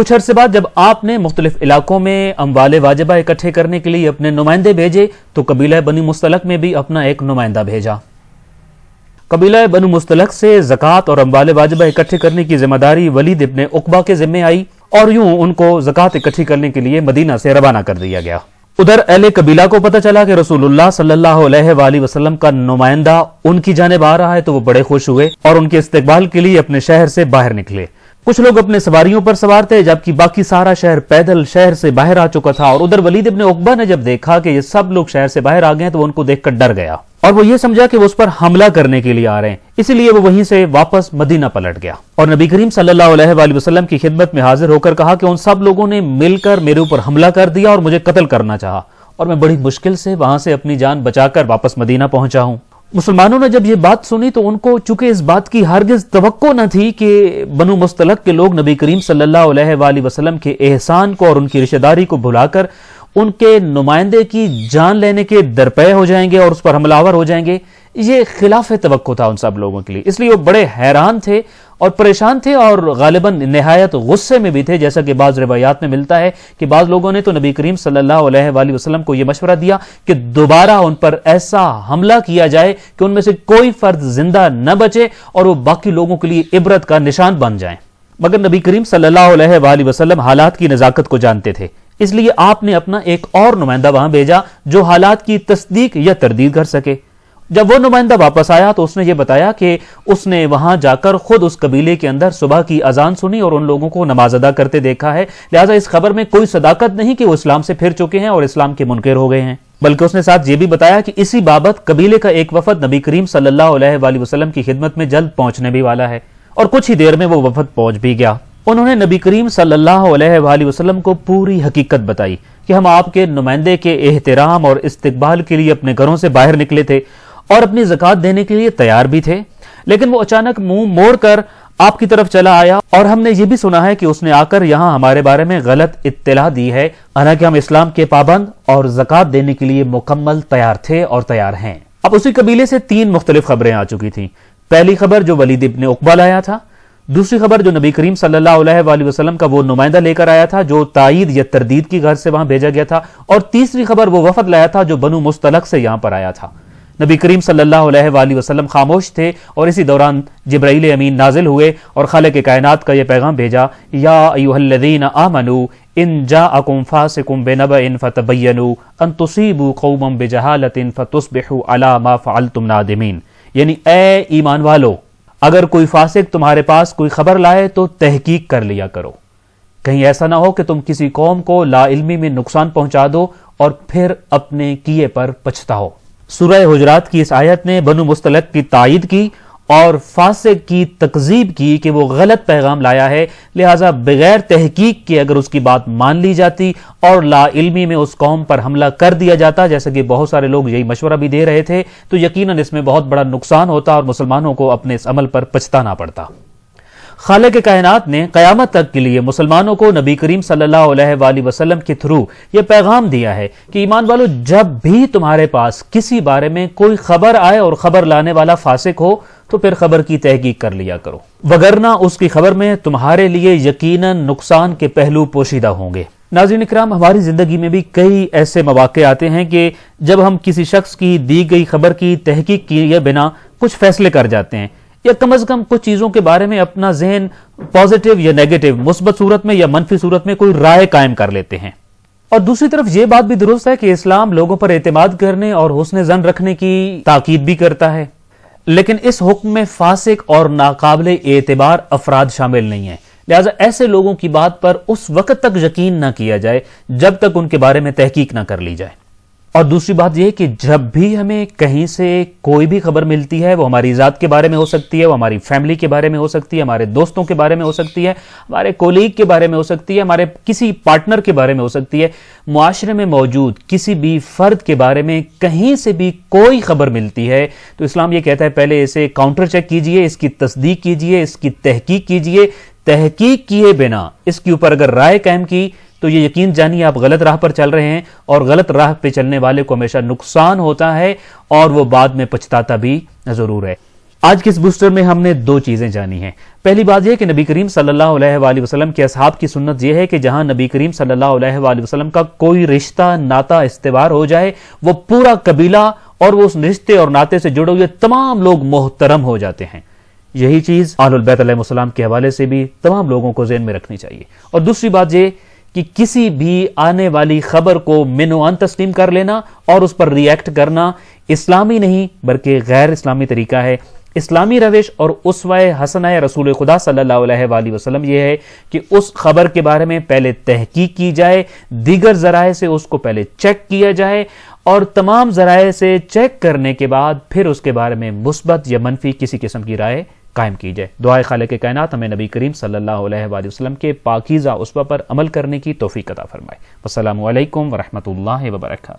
کچھ عرصے بعد جب آپ نے مختلف علاقوں میں اموال واجبہ اکٹھے کرنے کے لیے اپنے نمائندے بھیجے تو قبیلہ بنی مستلق میں بھی اپنا ایک نمائندہ بھیجا۔ قبیلہ بنو مستلق سے زکوٰۃ اور اموال واجبہ اکٹھے کرنے کی ذمہ داری ولید ابن عقبہ کے ذمے آئی اور یوں ان کو زکوٰۃ اکٹھی کرنے کے لیے مدینہ سے روانہ کر دیا گیا۔ ادھر اہل قبیلہ کو پتہ چلا کہ رسول اللہ صلی اللہ علیہ وآلہ وسلم کا نمائندہ ان کی جانب آ رہا ہے تو وہ بڑے خوش ہوئے اور ان کے استقبال کے لیے اپنے شہر سے باہر نکلے۔ کچھ لوگ اپنے سواریوں پر سوار تھے جبکہ باقی سارا شہر پیدل شہر سے باہر آ چکا تھا، اور ادھر ولید ابن عقبہ نے جب دیکھا کہ یہ سب لوگ شہر سے باہر آ گئے تو وہ ان کو دیکھ کر ڈر گیا اور وہ یہ سمجھا کہ وہ اس پر حملہ کرنے کے لیے آ رہے ہیں، اسی لیے وہ وہیں سے واپس مدینہ پلٹ گیا اور نبی کریم صلی اللہ علیہ وآلہ وسلم کی خدمت میں حاضر ہو کر کہا کہ ان سب لوگوں نے مل کر میرے اوپر حملہ کر دیا اور مجھے قتل کرنا چاہا اور میں بڑی مشکل سے وہاں سے اپنی جان بچا کر واپس مدینہ پہنچا ہوں۔ مسلمانوں نے جب یہ بات سنی تو ان کو چونکہ اس بات کی ہرگز توقع نہ تھی کہ بنو مستلق کے لوگ نبی کریم صلی اللہ علیہ وآلہ وسلم کے احسان کو اور ان کی رشتہ داری کو بھلا کر ان کے نمائندے کی جان لینے کے درپے ہو جائیں گے اور اس پر حملہ آور ہو جائیں گے، یہ خلاف توقع تھا ان سب لوگوں کے لیے، اس لیے وہ بڑے حیران تھے اور پریشان تھے اور غالباً نہایت غصے میں بھی تھے، جیسا کہ بعض روایات میں ملتا ہے کہ بعض لوگوں نے تو نبی کریم صلی اللہ علیہ وآلہ وسلم کو یہ مشورہ دیا کہ دوبارہ ان پر ایسا حملہ کیا جائے کہ ان میں سے کوئی فرد زندہ نہ بچے اور وہ باقی لوگوں کے لیے عبرت کا نشان بن جائیں، مگر نبی کریم صلی اللہ علیہ وآلہ وسلم حالات کی نزاکت کو جانتے تھے، اس لیے آپ نے اپنا ایک اور نمائندہ وہاں بھیجا جو حالات کی تصدیق یا تردید کر سکے۔ جب وہ نمائندہ واپس آیا تو اس نے یہ بتایا کہ اس نے وہاں جا کر خود اس قبیلے کے اندر صبح کی اذان سنی اور ان لوگوں کو نماز ادا کرتے دیکھا ہے، لہٰذا اس خبر میں کوئی صداقت نہیں کہ وہ اسلام سے پھر چکے ہیں اور اسلام کے منکر ہو گئے ہیں، بلکہ اس نے ساتھ یہ بھی بتایا کہ اسی بابت قبیلے کا ایک وفد نبی کریم صلی اللہ علیہ وآلہ وسلم کی خدمت میں جلد پہنچنے بھی والا ہے، اور کچھ ہی دیر میں وہ وفد پہنچ بھی گیا۔ انہوں نے نبی کریم صلی اللہ علیہ وآلہ وسلم کو پوری حقیقت بتائی کہ ہم آپ کے نمائندے کے احترام اور استقبال کے لیے اپنے گھروں سے باہر نکلے تھے اور اپنی زکوٰۃ دینے کے لیے تیار بھی تھے، لیکن وہ اچانک منہ موڑ کر آپ کی طرف چلا آیا اور ہم نے یہ بھی سنا ہے کہ اس نے آ کر یہاں ہمارے بارے میں غلط اطلاع دی ہے، حالانکہ ہم اسلام کے پابند اور زکوٰۃ دینے کے لیے مکمل تیار تھے اور تیار ہیں۔ اب اسی قبیلے سے 3 مختلف خبریں آ چکی تھیں۔ پہلی خبر جو ولید ابن عقبہ لایا تھا، دوسری خبر جو نبی کریم صلی اللہ علیہ وآلہ وسلم کا وہ نمائندہ لے کر آیا تھا جو تائید یا تردید کی غرض سے وہاں بھیجا گیا تھا، اور تیسری خبر وہ وفد لایا تھا جو بنو مستلق سے یہاں پر آیا تھا۔ نبی کریم صلی اللہ علیہ وآلہ وسلم خاموش تھے اور اسی دوران جبرائیل امین نازل ہوئے اور خالق کائنات کا یہ پیغام بھیجا، یا ایھا الذین آمنوا ان جاءکم فاسق بنبأ فتبینوا ان تصیبوا قوما بجہالۃ فتصبحوا علی ما فعلتم نادمین، یعنی اے ایمان والو، اگر کوئی فاسق تمہارے پاس کوئی خبر لائے تو تحقیق کر لیا کرو، کہیں ایسا نہ ہو کہ تم کسی قوم کو لا علمی میں نقصان پہنچا دو اور پھر اپنے کیے پر پچھتاؤ۔ سورہ حجرات کی اس آیت نے بنو مستلق کی تائید کی اور فاسق کی تکذیب کی کہ وہ غلط پیغام لایا ہے، لہٰذا بغیر تحقیق کے اگر اس کی بات مان لی جاتی اور لا علمی میں اس قوم پر حملہ کر دیا جاتا، جیسا کہ بہت سارے لوگ یہی مشورہ بھی دے رہے تھے، تو یقیناً اس میں بہت بڑا نقصان ہوتا اور مسلمانوں کو اپنے اس عمل پر پچھتانا پڑتا۔ خالق کائنات نے قیامت تک کے لیے مسلمانوں کو نبی کریم صلی اللہ علیہ وآلہ وسلم کے تھرو یہ پیغام دیا ہے کہ ایمان والو، جب بھی تمہارے پاس کسی بارے میں کوئی خبر آئے اور خبر لانے والا فاسق ہو تو پھر خبر کی تحقیق کر لیا کرو، وگرنہ اس کی خبر میں تمہارے لیے یقیناً نقصان کے پہلو پوشیدہ ہوں گے۔ ناظرین اکرام، ہماری زندگی میں بھی کئی ایسے مواقع آتے ہیں کہ جب ہم کسی شخص کی دی گئی خبر کی تحقیق کیے بنا کچھ فیصلے کر جاتے ہیں، یا کم از کم کچھ چیزوں کے بارے میں اپنا ذہن پازیٹیو یا نیگیٹو، مثبت صورت میں یا منفی صورت میں کوئی رائے قائم کر لیتے ہیں۔ اور دوسری طرف یہ بات بھی درست ہے کہ اسلام لوگوں پر اعتماد کرنے اور حسن ظن رکھنے کی تاکید بھی کرتا ہے، لیکن اس حکم میں فاسق اور ناقابل اعتبار افراد شامل نہیں ہیں، لہذا ایسے لوگوں کی بات پر اس وقت تک یقین نہ کیا جائے جب تک ان کے بارے میں تحقیق نہ کر لی جائے۔ اور دوسری بات یہ کہ جب بھی ہمیں کہیں سے کوئی بھی خبر ملتی ہے، وہ ہماری ذات کے بارے میں ہو سکتی ہے، وہ ہماری فیملی کے بارے میں ہو سکتی ہے، ہمارے دوستوں کے بارے میں ہو سکتی ہے، ہمارے کولیگ کے بارے میں ہو سکتی ہے، ہمارے کسی پارٹنر کے بارے میں ہو سکتی ہے، معاشرے میں موجود کسی بھی فرد کے بارے میں کہیں سے بھی کوئی خبر ملتی ہے، تو اسلام یہ کہتا ہے پہلے اسے کاؤنٹر چیک کیجئے، اس کی تصدیق کیجئے، اس کی تحقیق کیجئے، تحقیق کیے بنا اس کے اوپر اگر رائے قائم کی تو یہ یقین جانیے آپ غلط راہ پر چل رہے ہیں، اور غلط راہ پہ چلنے والے کو ہمیشہ نقصان ہوتا ہے اور وہ بعد میں پچھتاتا بھی ضرور ہے۔ آج کے اس بوسٹر میں ہم نے دو چیزیں جانی ہیں۔ پہلی بات یہ کہ نبی کریم صلی اللہ علیہ وآلہ وسلم کے اصحاب کی سنت یہ ہے کہ جہاں نبی کریم صلی اللہ علیہ وآلہ وسلم کا کوئی رشتہ ناتا استوار ہو جائے، وہ پورا قبیلہ اور وہ اس رشتے اور ناطے سے جڑے ہوئے تمام لوگ محترم ہو جاتے ہیں۔ یہی چیز اہل البیت علیہ السلام کے حوالے سے بھی تمام لوگوں کو ذہن میں رکھنی چاہیے۔ اور دوسری بات یہ کہ کسی بھی آنے والی خبر کو من و عن تسلیم کر لینا اور اس پر ری ایکٹ کرنا اسلامی نہیں بلکہ غیر اسلامی طریقہ ہے۔ اسلامی روش اور اسوہ حسنہ رسول خدا صلی اللہ علیہ وآلہ وسلم یہ ہے کہ اس خبر کے بارے میں پہلے تحقیق کی جائے، دیگر ذرائع سے اس کو پہلے چیک کیا جائے اور تمام ذرائع سے چیک کرنے کے بعد پھر اس کے بارے میں مثبت یا منفی کسی قسم کی رائے قائم کی جائے۔ دعائے خالق کائنات ہمیں نبی کریم صلی اللہ علیہ وآلہ وسلم کے پاکیزہ اسوہ پر عمل کرنے کی توفیق عطا فرمائے۔ السلام علیکم ورحمۃ اللہ وبرکاتہ۔